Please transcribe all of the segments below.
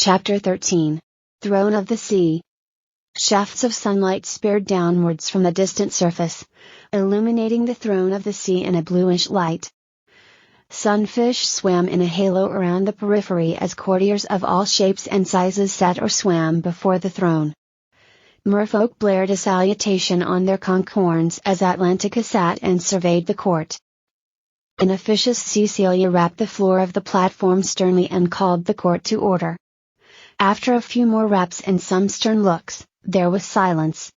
Chapter 13. Throne of the Sea. Shafts of sunlight speared downwards from the distant surface, illuminating the throne of the sea in a bluish light. Sunfish swam in a halo around the periphery as courtiers of all shapes and sizes sat or swam before the throne. Merfolk blared a salutation on their conch horns as Atlantica sat and surveyed the court. An officious Cecilia rapped the floor of the platform sternly and called the court to order. After a few more raps and some stern looks, there was silence.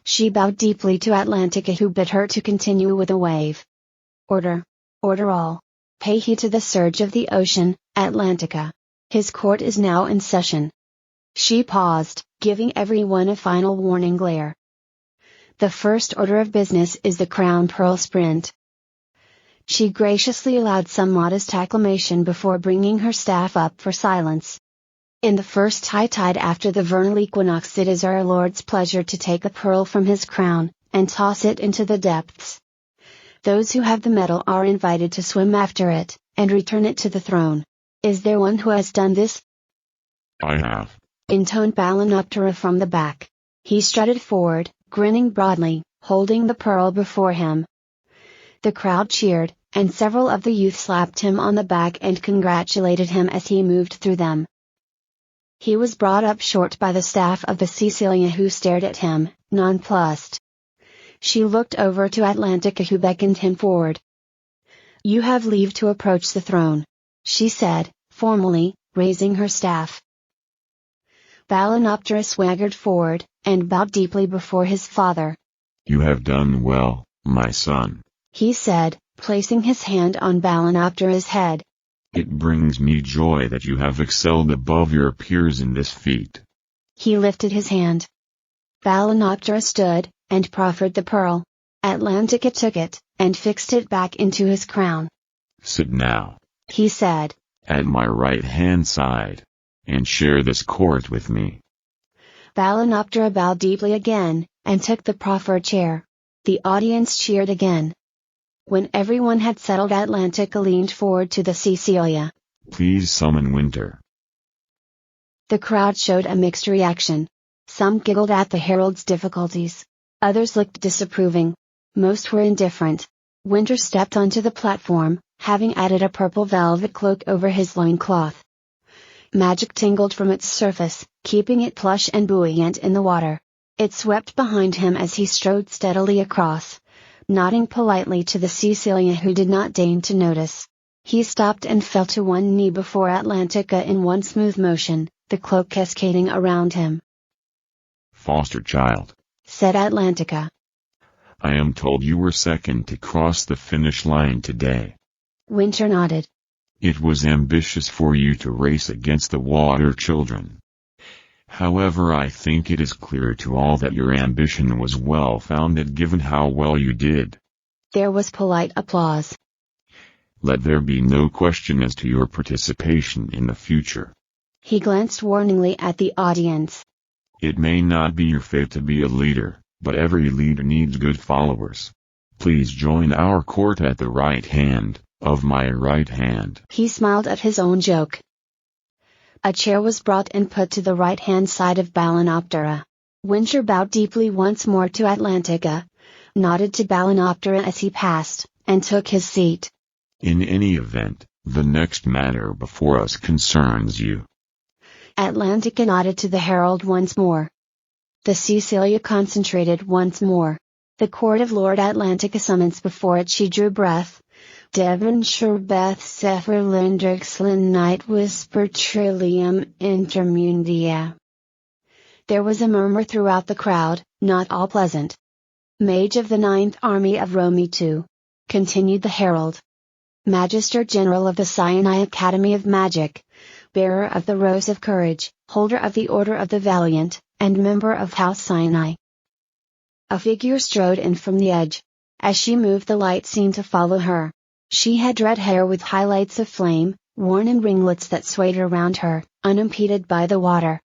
She bowed deeply to Atlantica, who bid her to continue with a wave. Order! Order all! Pay heed to the surge of the ocean, Atlantica. His court is now in session. She paused, giving everyone a final warning glare. The first order of business is the crown pearl sprint. She graciously allowed some modest acclamation before bringing her staff up for silence. In the first high tide after the vernal equinox, it is our Lord's pleasure to take a pearl from his crown, and toss it into the depths. Those who have the medal are invited to swim after it, and return it to the throne. Is there one who has done this? I have, intoned Balanoptera from the back. He strutted forward, grinning broadly, holding the pearl before him. The crowd cheered, and several of the youth slapped him on the back and congratulated him as he moved through them. He was brought up short by the staff of the Cecilia, who stared at him, nonplussed. She looked over to Atlantica, who beckoned him forward. "You have leave to approach the throne," she said, formally, raising her staff. Balanoptera swaggered forward, and bowed deeply before his father. "You have done well, my son," he said, placing his hand on Balanoptera's head. "It brings me joy that you have excelled above your peers in this feat." He lifted his hand. Balanoptera stood, and proffered the pearl. Atlantica took it, and fixed it back into his crown. "Sit now," he said, "at my right-hand side, and share this court with me." Balanoptera bowed deeply again, and took the proffered chair. The audience cheered again. When everyone had settled, Atlantica leaned forward to the Cecilia. "Please summon Winter." The crowd showed a mixed reaction. Some giggled at the herald's difficulties. Others looked disapproving. Most were indifferent. Winter stepped onto the platform, having added a purple velvet cloak over his loincloth. Magic tingled from its surface, keeping it plush and buoyant in the water. It swept behind him as he strode steadily across, nodding politely to the Cecilia, who did not deign to notice. He stopped and fell to one knee before Atlantica in one smooth motion, the cloak cascading around him. "Foster child," said Atlantica. "I am told you were second to cross the finish line today." Winter nodded. "It was ambitious for you to race against the water children. However, I think it is clear to all that your ambition was well-founded given how well you did." There was polite applause. "Let there be no question as to your participation in the future." He glanced warningly at the audience. "It may not be your fate to be a leader, but every leader needs good followers. Please join our court at the right hand, of my right hand." He smiled at his own joke. A chair was brought and put to the right-hand side of Balanoptera. Winter bowed deeply once more to Atlantica, nodded to Balanoptera as he passed, and took his seat. "In any event, the next matter before us concerns you." Atlantica nodded to the herald once more. The Cecilia concentrated once more. The court of Lord Atlantica summons before it. She drew breath. Devonshire Beth Sefer Lindrixlin Night Whisper Trillium Intermundia. There was a murmur throughout the crowd, not all pleasant. "Mage of the 9th Army of Romitu," continued the herald. "Magister General of the Sinai Academy of Magic, bearer of the Rose of Courage, holder of the Order of the Valiant, and member of House Sinai." A figure strode in from the edge. As she moved, the light seemed to follow her. She had red hair with highlights of flame, worn in ringlets that swayed around her, unimpeded by the water.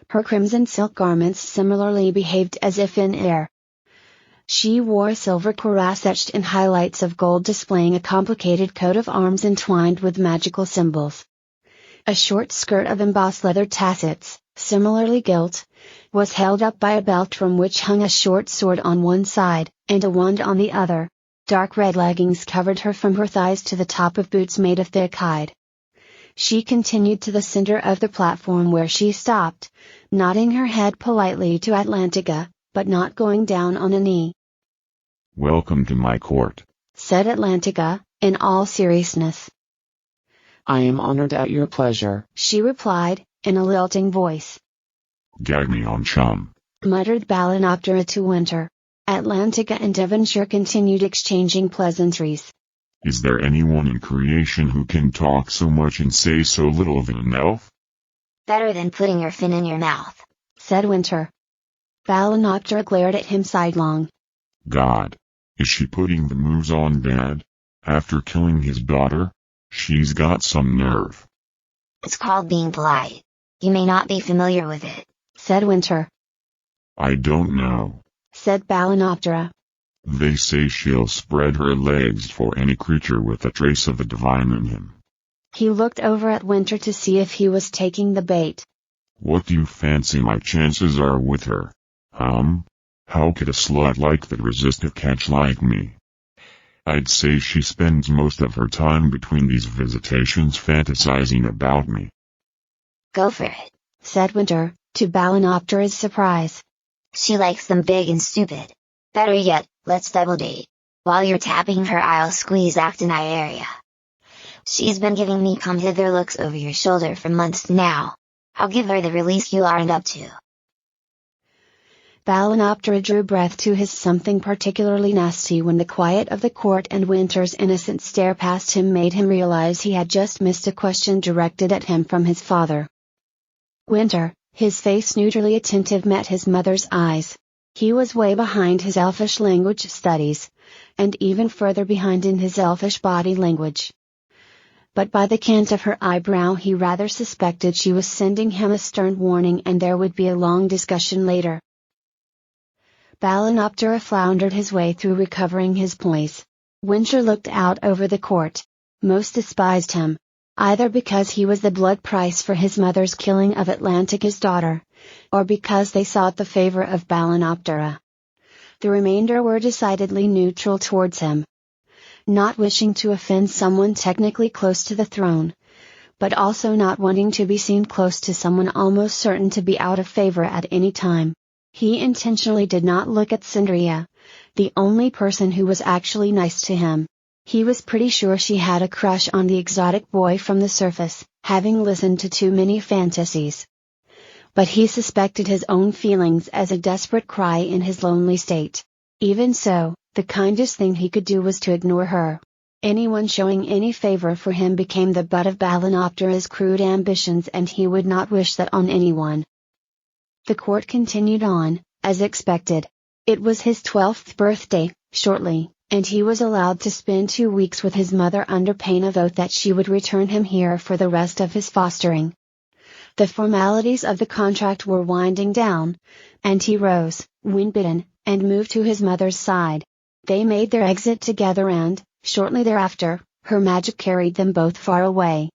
Her crimson silk garments similarly behaved as if in air. She wore a silver cuirass etched in highlights of gold, displaying a complicated coat of arms entwined with magical symbols. A short skirt of embossed leather tassets, similarly gilt, was held up by a belt from which hung a short sword on one side, and a wand on the other. Dark red leggings covered her from her thighs to the top of boots made of thick hide. She continued to the center of the platform where she stopped, nodding her head politely to Atlantica, but not going down on a knee. "Welcome to my court," said Atlantica, in all seriousness. "I am honored at your pleasure," she replied, in a lilting voice. "Gag me on, chum," muttered Balanoptera to Winter. Atlantica and Devonshire continued exchanging pleasantries. "Is there anyone in creation who can talk so much and say so little of an elf?" "Better than putting your fin in your mouth," said Winter. Balanoptera glared at him sidelong. "God. Is she putting the moves on Dad? After killing his daughter? She's got some nerve." "It's called being polite. You may not be familiar with it," said Winter. "I don't know," said Balanoptera. "They say she'll spread her legs for any creature with a trace of the divine in him." He looked over at Winter to see if he was taking the bait. "What do you fancy my chances are with her? How could a slut like that resist a catch like me? I'd say she spends most of her time between these visitations fantasizing about me." "Go for it," said Winter, to Balanoptera's surprise. "She likes them big and stupid. Better yet, let's double date. While you're tapping her, I'll squeeze Actinite area. She's been giving me come hither looks over your shoulder for months now. I'll give her the release you aren't up to." Balanoptera drew breath to his something particularly nasty when the quiet of the court and Winter's innocent stare past him made him realize he had just missed a question directed at him from his father. Winter, his face neutrally attentive, met his mother's eyes. He was way behind his elfish language studies, and even further behind in his elfish body language. But by the cant of her eyebrow he rather suspected she was sending him a stern warning and there would be a long discussion later. Balanoptera floundered his way through recovering his poise. Winter looked out over the court. Most despised him, either because he was the blood price for his mother's killing of Atlantica's daughter, or because they sought the favor of Balanoptera. The remainder were decidedly neutral towards him. Not wishing to offend someone technically close to the throne, but also not wanting to be seen close to someone almost certain to be out of favor at any time. He intentionally did not look at Cindria, the only person who was actually nice to him. He was pretty sure she had a crush on the exotic boy from the surface, having listened to too many fantasies. But he suspected his own feelings as a desperate cry in his lonely state. Even so, the kindest thing he could do was to ignore her. Anyone showing any favor for him became the butt of Balanoptera's crude ambitions, and he would not wish that on anyone. The court continued on, as expected. It was his 12th birthday, shortly, and he was allowed to spend 2 weeks with his mother under pain of oath that she would return him here for the rest of his fostering. The formalities of the contract were winding down, and he rose, wind-bitten, and moved to his mother's side. They made their exit together and, shortly thereafter, her magic carried them both far away.